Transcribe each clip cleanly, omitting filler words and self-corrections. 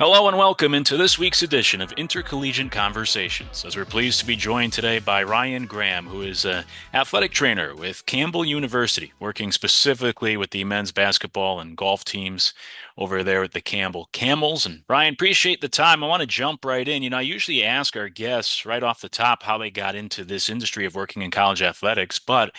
Hello and welcome into this week's edition of Intercollegiate Conversations, as we're pleased to be joined today by Ryan Graham, who is an athletic trainer with Campbell University, working specifically with the men's basketball and golf teams over there at the Campbell Camels. And Ryan, appreciate the time. I want to jump right in. I usually ask our guests right off the top how they got into this industry of working in college athletics, but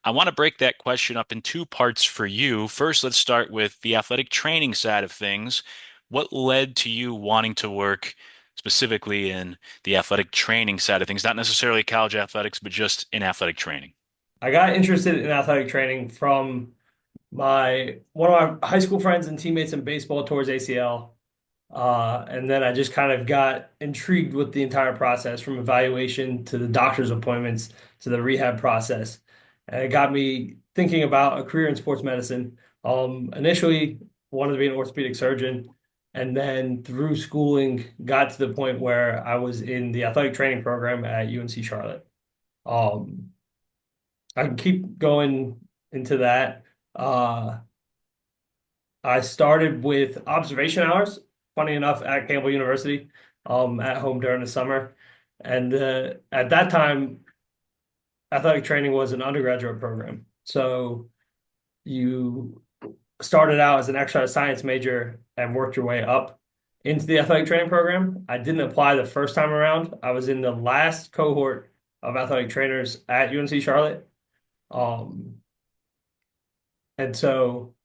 I want to break that question up in two parts for you. First, let's start with the athletic training side of things. What led to you wanting to work specifically in the athletic training side of things, not necessarily college athletics, but just in athletic training? I got interested in athletic training from my one of my high school friends and teammates in baseball towards ACL. And then I just kind of got intrigued with the entire process from evaluation to the doctor's appointments to the rehab process. And it got me thinking about a career in sports medicine. Initially wanted to be an orthopedic surgeon, and then through schooling got to the point where I was in the athletic training program at UNC Charlotte. Um, I can keep going into that. Uh, I started with observation hours, funny enough, at Campbell University, at home during the summer. And at that time, athletic training was an undergraduate program. So you started out as an exercise science major and worked your way up into the athletic training program. I didn't apply the first time around. I was in the last cohort of athletic trainers at UNC Charlotte. Um, and so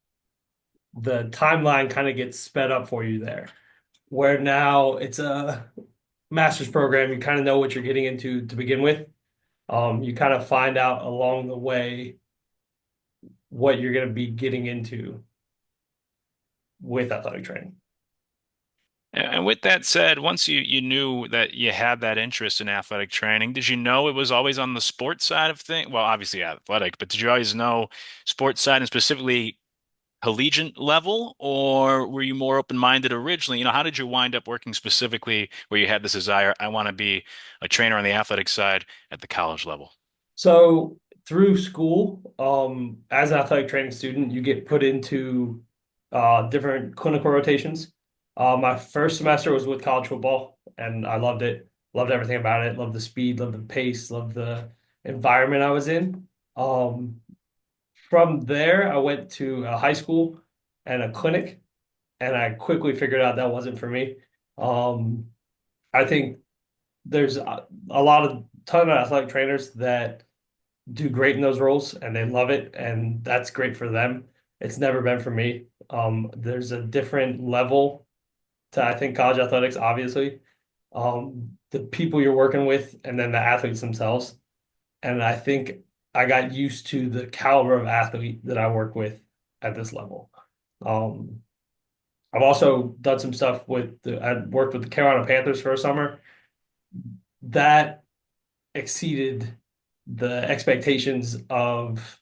the timeline kind of gets sped up for you there, where now it's a master's program. You kind of know what you're getting into to begin with. You kind of find out along the way what you're going to be getting into with athletic training. And with that said, once you knew that you had that interest in athletic training, did you know it was always on the sports side of things? Well, obviously athletic, but did you always know sports side and specifically collegiate level, or were you more open-minded originally? How did you wind up working specifically where you had this desire, I want to be a trainer on the athletic side at the college level? So through school, as an athletic training student, you get put into different clinical rotations. My first semester was with college football, and I loved it. Loved everything about it. Loved the speed, loved the pace, loved the environment I was in. From there, I went to a high school and a clinic, and I quickly figured out that wasn't for me. Um, I think there's a lot of ton of athletic trainers that do great in those roles and they love it, and that's great for them. It's never been for me. There's a different level to, I think, college athletics, obviously. The people you're working with and then the athletes themselves. And I think I got used to the caliber of athlete that I work with at this level. Um, I've also done some stuff I worked with the Carolina Panthers for a summer. That exceeded the expectations of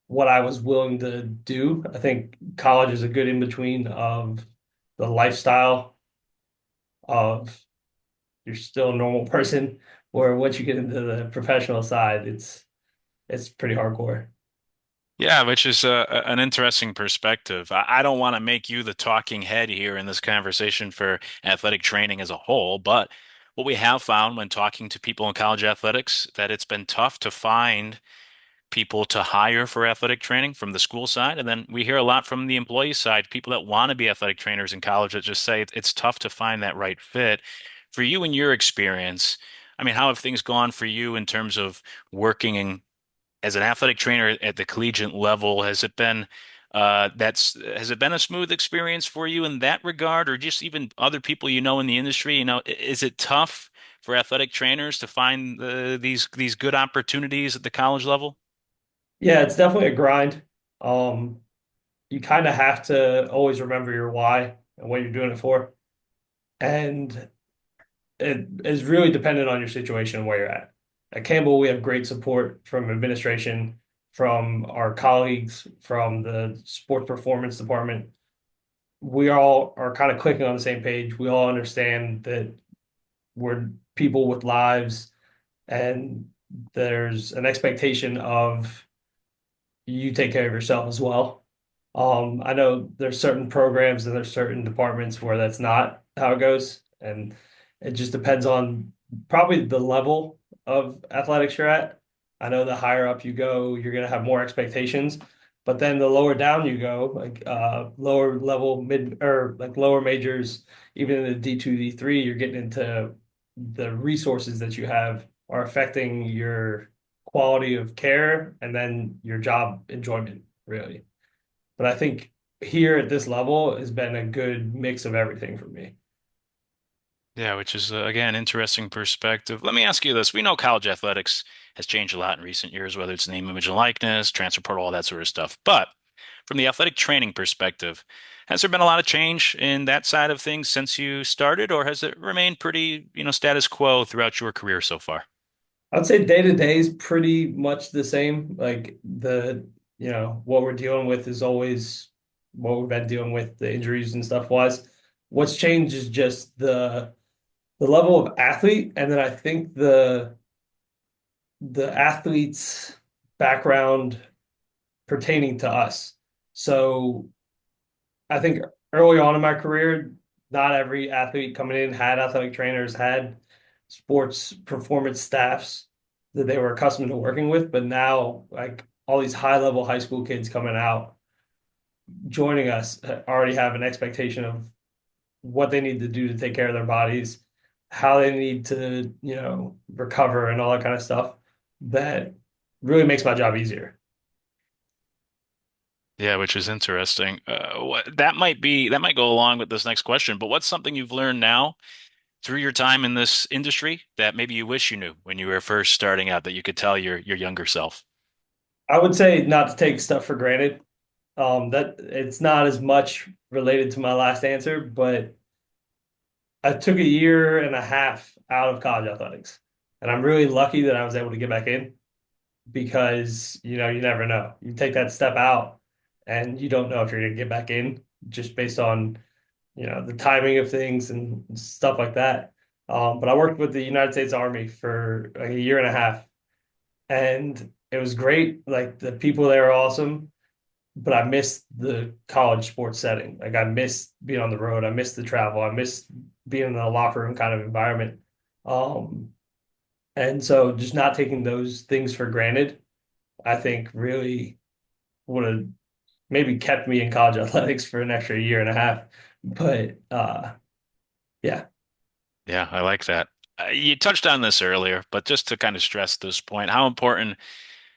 what I was willing to do. I think college is a good in between of the lifestyle of you're still a normal person, where once you get into the professional side, it's pretty hardcore. Yeah, which is an interesting perspective. I don't want to make you the talking head here in this conversation for athletic training as a whole, but what we have found when talking to people in college athletics, that it's been tough to find people to hire for athletic training from the school side. And then we hear a lot from the employee side, people that want to be athletic trainers in college that just say it's tough to find that right fit. For you and your experience, I mean, how have things gone for you in terms of working as an athletic trainer at the collegiate level? Has it been a smooth experience for you in that regard, or just even other people you know in the industry? Is it tough for athletic trainers to find these good opportunities at the college level? Yeah, it's definitely a grind. Um, you kind of have to always remember your why and what you're doing it for. And it is really dependent on your situation and where you're at. At Campbell, we have great support from administration, from our colleagues, from the sports performance department. We all are kind of clicking on the same page. We all understand that we're people with lives, and there's an expectation of you take care of yourself as well. I know there's certain programs and there's certain departments where that's not how it goes, and it just depends on probably the level of athletics you're at. I know the higher up you go, you're gonna have more expectations, but then the lower down you go, like lower level mid or like lower majors, even in the D2, D3, you're getting into the resources that you have are affecting your quality of care and then your job enjoyment, really. But I think here at this level has been a good mix of everything for me. Yeah, which is again interesting perspective. Let me ask you this. We know college athletics has changed a lot in recent years, whether it's name, image, and likeness, transfer portal, all that sort of stuff. But from the athletic training perspective, has there been a lot of change in that side of things since you started, or has it remained pretty, status quo throughout your career so far? I'd say day to day is pretty much the same. Like what we're dealing with is always what we've been dealing with, the injuries and stuff wise. What's changed is just the level of athlete, and then I think the athlete's background pertaining to us. So I think early on in my career, not every athlete coming in had athletic trainers, had sports performance staffs that they were accustomed to working with. But now, like all these high level high school kids coming out, joining us, already have an expectation of what they need to do to take care of their bodies, how they need to, recover and all that kind of stuff. That really makes my job easier. Yeah, which is interesting. That might go along with this next question, but what's something you've learned now through your time in this industry that maybe you wish you knew when you were first starting out that you could tell your younger self? I would say not to take stuff for granted. That it's not as much related to my last answer, but I took a year and a half out of college athletics, and I'm really lucky that I was able to get back in because you never know. You take that step out, and you don't know if you're going to get back in just based on the timing of things and stuff like that. But I worked with the United States Army for like a year and a half, and it was great. Like the people there are awesome, but I missed the college sports setting. Like I missed being on the road. I missed the travel. I missed being in a locker room kind of environment. Um, and so just not taking those things for granted, I think really would have maybe kept me in college athletics for an extra year and a half. But yeah. Yeah, I like that. You touched on this earlier, but just to kind of stress this point, how important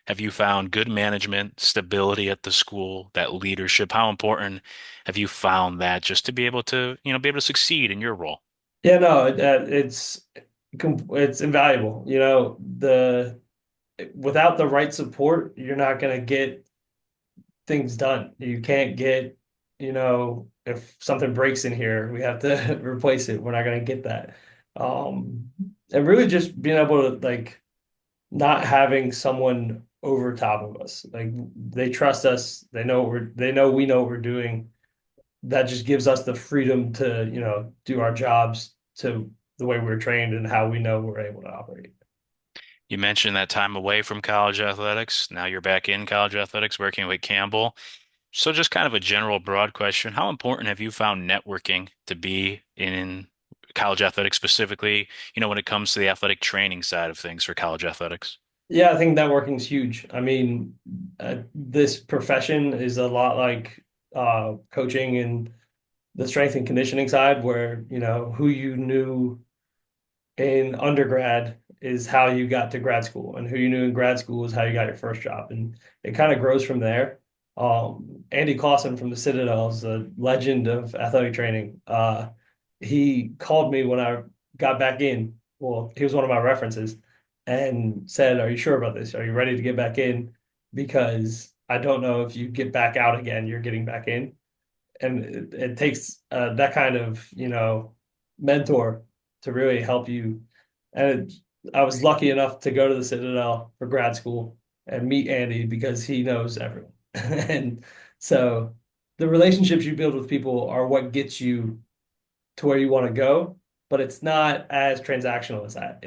have you found good management, stability at the school, that leadership? How important have you found that just to be able to, be able to succeed in your role? Yeah, no, it's invaluable. The without the right support, you're not going to get things done. You can't get, if something breaks in here, we have to replace it. We're not going to get that. Um, and really just being able to like not having someone over top of us. Like they trust us. They know we know what we're doing. That just gives us the freedom to, do our jobs to the way we're trained and how we know we're able to operate. You mentioned that time away from college athletics. Now you're back in college athletics working with Campbell. So just kind of a general broad question. How important have you found networking to be in college athletics specifically, when it comes to the athletic training side of things for college athletics? Yeah, I think networking is huge. I mean, this profession is a lot like coaching and the strength and conditioning side, where who you knew in undergrad is how you got to grad school, and who you knew in grad school is how you got your first job, and it kind of grows from there. Andy Clausen from the Citadel is a legend of athletic training. He called me when I got back in. Well, he was one of my references, and said, "Are you sure about this? Are you ready to get back in? Because I don't know if you get back out again, you're getting back in." And it takes that kind of mentor to really help you. And I was lucky enough to go to the Citadel for grad school and meet Andy because he knows everyone. And so the relationships you build with people are what gets you to where you want to go, but it's not as transactional as that.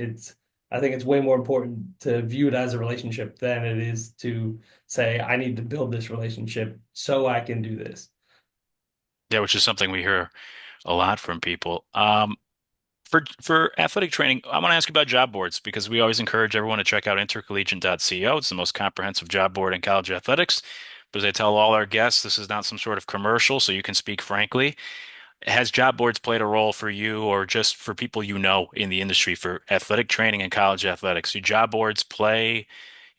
I think it's way more important to view it as a relationship than it is to say, I need to build this relationship so I can do this. Yeah, which is something we hear a lot from people. For athletic training, I want to ask you about job boards because we always encourage everyone to check out intercollegiate.co. It's the most comprehensive job board in college athletics. But as I tell all our guests, this is not some sort of commercial, so you can speak frankly. Has job boards played a role for you or just for people you know in the industry for athletic training and college athletics? Do job boards play,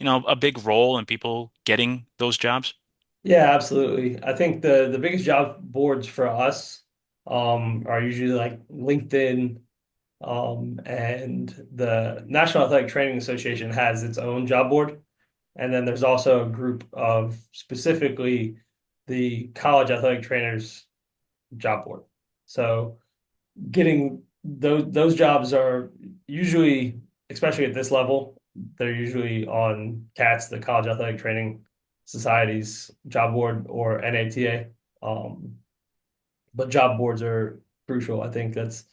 a big role in people getting those jobs? Yeah, absolutely. I think the biggest job boards for us are usually like LinkedIn, and the National Athletic Training Association has its own job board. And then there's also a group of specifically the college athletic trainers job board. So getting those jobs are usually, especially at this level, they're usually on CATS, the College Athletic Training Society's job board, or NATA. But job boards are crucial. I think that's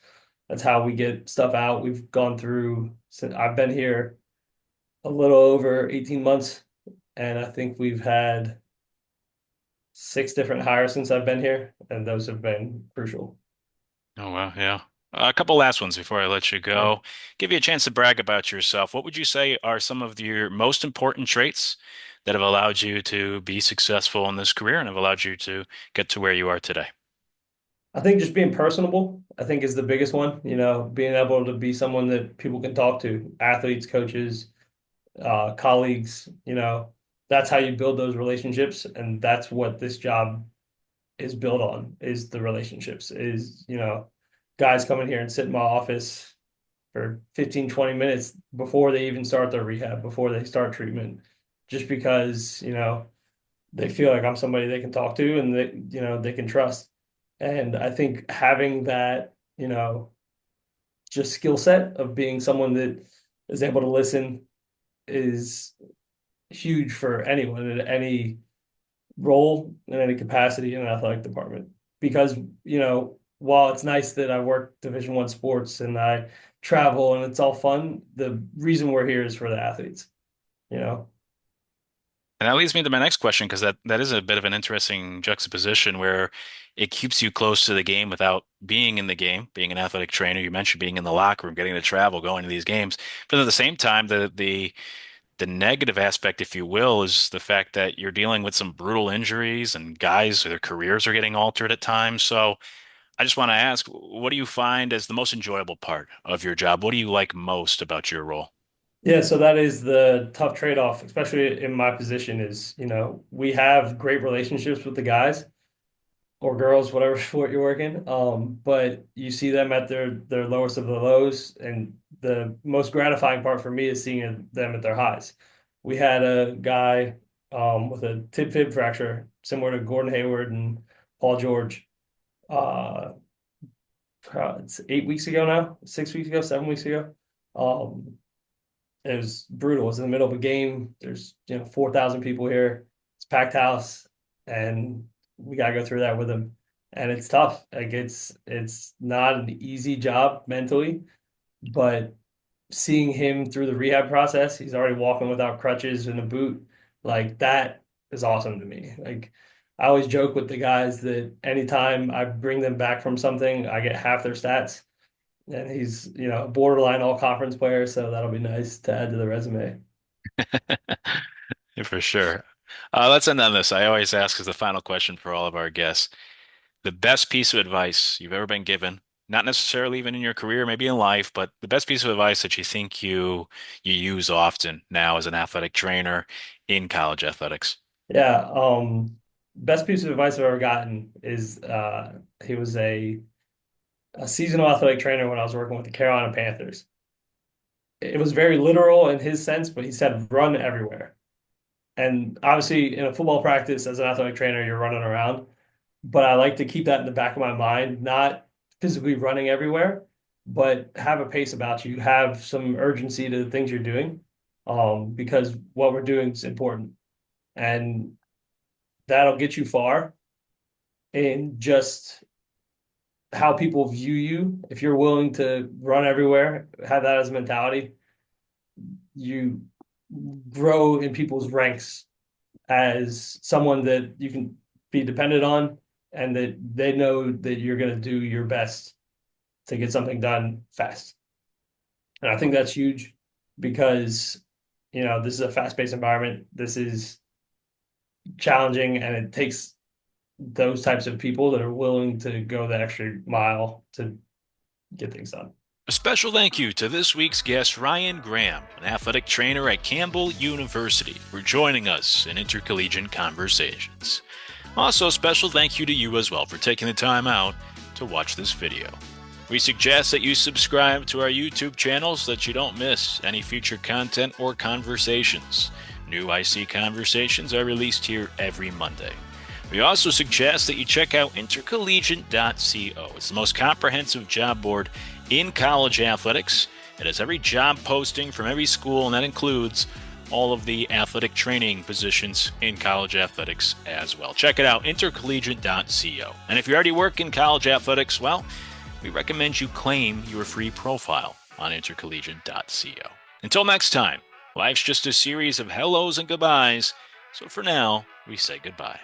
how we get stuff out. We've gone through since I've been here a little over 18 months, and I think we've had 6 different hires since I've been here, and those have been crucial. Oh, well, yeah. A couple last ones before I let you Sure. go. Give you a chance to brag about yourself. What would you say are some of your most important traits that have allowed you to be successful in this career and have allowed you to get to where you are today? I think just being personable, I think is the biggest one. Being able to be someone that people can talk to, athletes, coaches, colleagues, that's how you build those relationships. And that's what this job is built on, is the relationships, guys come in here and sit in my office for 15, 20 minutes before they even start their rehab, before they start treatment, just because, they feel like I'm somebody they can talk to and they can trust. And I think having that, just skill set of being someone that is able to listen is huge for anyone in any role in any capacity in an athletic department. Because, while it's nice that I work Division I sports and I travel and it's all fun, the reason we're here is for the athletes, you know. And that leads me to my next question because that is a bit of an interesting juxtaposition where it keeps you close to the game without being in the game, being an athletic trainer. You mentioned being in the locker room, getting to travel, going to these games. But at the same time, the negative aspect, if you will, is the fact that you're dealing with some brutal injuries and guys, their careers are getting altered at times. So I just want to ask, what do you find as the most enjoyable part of your job? What do you like most about your role? Yeah, so that is the tough trade-off, especially in my position, is, we have great relationships with the guys or girls, whatever sport you're working. But you see them at their lowest of the lows, and the most gratifying part for me is seeing them at their highs. We had a guy with a tib fib fracture, similar to Gordon Hayward and Paul George. Uh, it's 8 weeks ago now, 6 weeks ago, 7 weeks ago. Um, it was brutal. It was in the middle of a game. There's 4,000 people here. It's a packed house, and we gotta go through that with him. And it's tough. Like it's not an easy job mentally, but seeing him through the rehab process, he's already walking without crutches and a boot. Like that is awesome to me. Like I always joke with the guys that anytime I bring them back from something, I get half their stats. And he's, a borderline all conference player, so that'll be nice to add to the resume. For sure. Let's end on this. I always ask as the final question for all of our guests. The best piece of advice you've ever been given, not necessarily even in your career, maybe in life, but the best piece of advice that you think you use often now as an athletic trainer in college athletics. Yeah, best piece of advice I've ever gotten is he was a seasonal athletic trainer when I was working with the Carolina Panthers. It was very literal in his sense, but he said run everywhere. And obviously, in a football practice as an athletic trainer, you're running around. But I like to keep that in the back of my mind, not physically running everywhere, but have a pace about you, have some urgency to the things you're doing, because what we're doing is important. And that'll get you far in just how people view you. If you're willing to run everywhere, have that as a mentality, you grow in people's ranks as someone that you can be dependent on, and that they know that you're going to do your best to get something done fast. And I think that's huge because, this is a fast-paced environment. This is challenging, and it takes those types of people that are willing to go the extra mile to get things done. A special thank you to this week's guest, Ryan Graham, an athletic trainer at Campbell University, for joining us in Intercollegiate Conversations. Also, a special thank you to you as well for taking the time out to watch this video. We suggest that you subscribe to our YouTube channel so that you don't miss any future content or conversations. New IC conversations are released here every Monday. We also suggest that you check out intercollegiate.co. It's the most comprehensive job board in college athletics. It has every job posting from every school, and that includes all of the athletic training positions in college athletics as well. Check it out, intercollegiate.co. And if you already work in college athletics, well, we recommend you claim your free profile on intercollegiate.co. Until next time, life's just a series of hellos and goodbyes, so for now, we say goodbye.